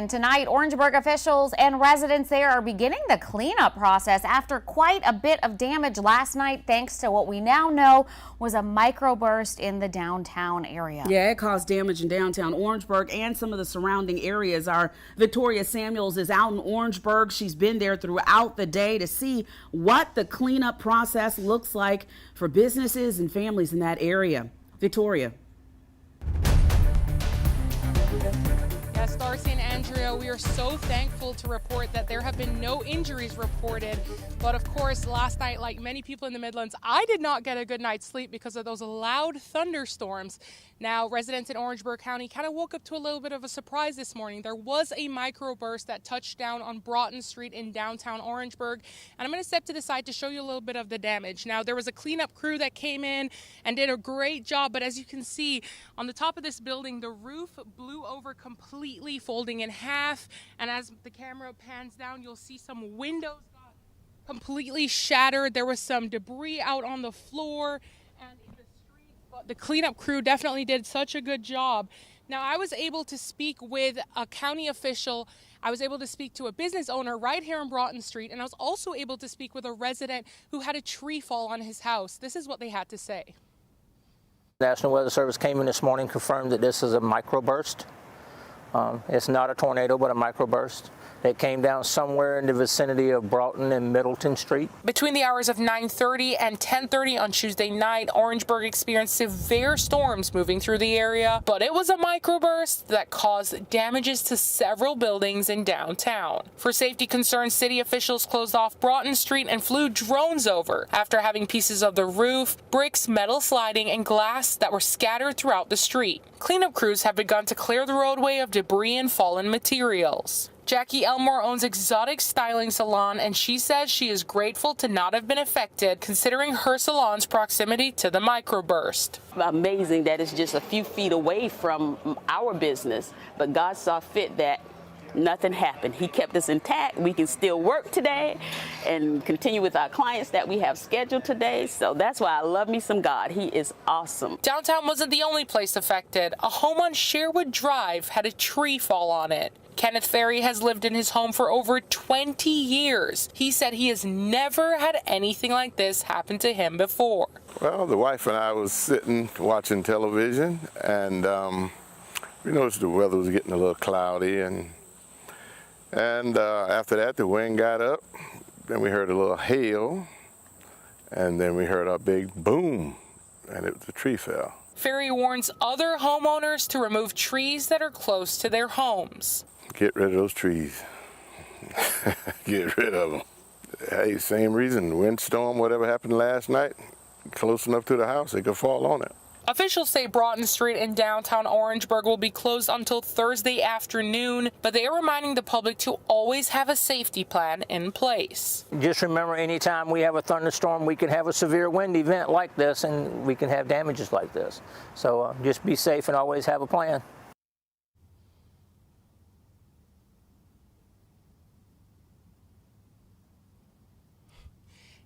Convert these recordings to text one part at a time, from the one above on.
And tonight, Orangeburg officials and residents there are beginning the cleanup process after quite a bit of damage last night, thanks to what we now know was a microburst in the downtown area. Yeah, it caused damage in downtown Orangeburg and some of the surrounding areas. Our Victoria Samuels is out in Orangeburg. She's been there throughout the day to see what the cleanup process looks like for businesses and families in that area. Victoria. Yes, Darcy and Andrea, we are so thankful to report that there have been no injuries reported. But of course, last night, like many people in the Midlands, I did not get a good night's sleep because of those loud thunderstorms. Now, residents in Orangeburg County kind of woke up to a little bit of a surprise this morning. There was a microburst that touched down on Broughton Street in downtown Orangeburg. And I'm going to step to the side to show you a little bit of the damage. Now, there was a cleanup crew that came in and did a great job. But as you can see, on the top of this building, the roof blew over completely, folding in half. And as the camera pans down, you'll see some windows got completely shattered. There was some debris out on the floor and in the street, but the cleanup crew definitely did such a good job. Now, I was able to speak with a county official. I was able to speak to a business owner right here on Broughton Street, and I was also able to speak with a resident who had a tree fall on his house. This is what they had to say. National Weather Service came in this morning, confirmed that this is a microburst. It's not a tornado, but a microburst. It came down somewhere in the vicinity of Broughton and Middleton Street. Between the hours of 9:30 and 10:30 on Tuesday night, Orangeburg experienced severe storms moving through the area, but it was a microburst that caused damages to several buildings in downtown. For safety concerns, city officials closed off Broughton Street and flew drones over after having pieces of the roof, bricks, metal sliding, and glass that were scattered throughout the street. Cleanup crews have begun to clear the roadway of debris and fallen materials. Jackie Elmore owns Exotic Styling Salon, and she says she is grateful to not have been affected, considering her salon's proximity to the microburst. Amazing that it's just a few feet away from our business, but God saw fit that nothing happened. He kept us intact. We can still work today and continue with our clients that we have scheduled today. So that's why I love me some God. He is awesome. Downtown wasn't the only place affected. A home on Sherwood Drive had a tree fall on it. Kenneth Ferry has lived in his home for over 20 years. He said he has never had anything like this happen to him before. Well, the wife and I was sitting watching television, and we noticed the weather was getting a little cloudy, and after that the wind got up, then we heard a little hail, and then we heard a big boom, and the tree fell. Ferry warns other homeowners to remove trees that are close to their homes. Get rid of those trees. Get rid of them. Hey, same reason, windstorm, whatever happened last night, close enough to the house, it could fall on it. Officials say Broughton Street in downtown Orangeburg will be closed until Thursday afternoon, but they are reminding the public to always have a safety plan in place. Just remember, anytime we have a thunderstorm, we can have a severe wind event like this, and we can have damages like this. So just be safe and always have a plan.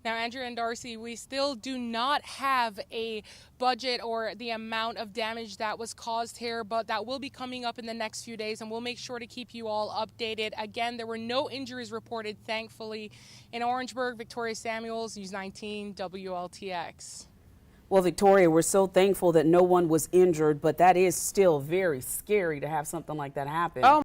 Now, Andrea and Darcy, we still do not have a budget or the amount of damage that was caused here, but that will be coming up in the next few days, and we'll make sure to keep you all updated. Again, there were no injuries reported, thankfully. In Orangeburg, Victoria Samuels, News 19 WLTX. Well, Victoria, we're so thankful that no one was injured, but that is still very scary to have something like that happen. Oh.